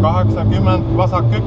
80, vasak 1.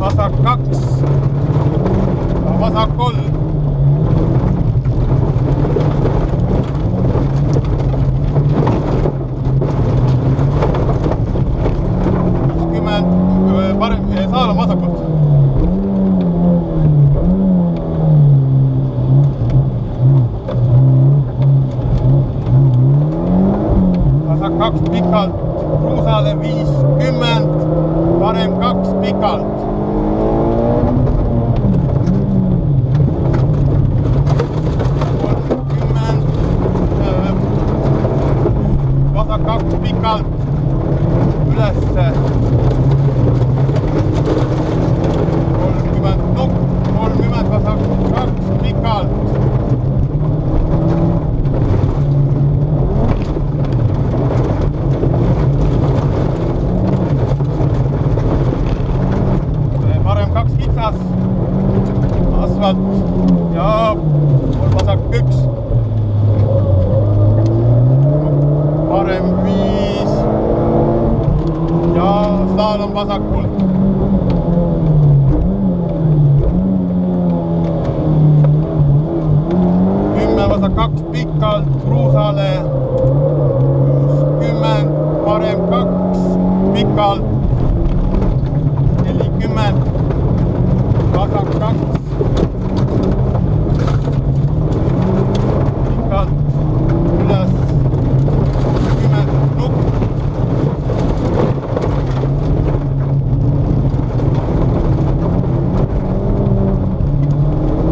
Vasak 2, vasak 3. Parem, saal on vasakult. Vasak 2 pikalt, Kruusaale 50, parem 2 pikalt. Vasak 2 pikalt ülesse. 30 nukk, 30 vasak 2 pikalt. Parem 2 kitsas, asfalt ja vasak 1. Parem 5 ja slalom vasakult. 10 vasak 2 pikalt, Kruusaale 60, parem 2 pikalt. 40, vasak 2 pikalt üles. 10 nukk.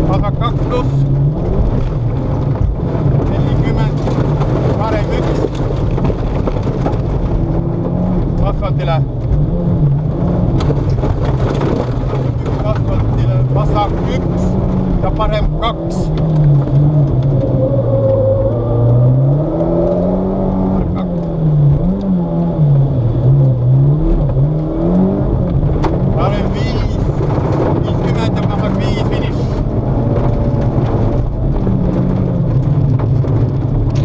Vasak 2 pluss. 40, parem 1. Asfaltile. Asfaltile vasak 1 ja parem 2.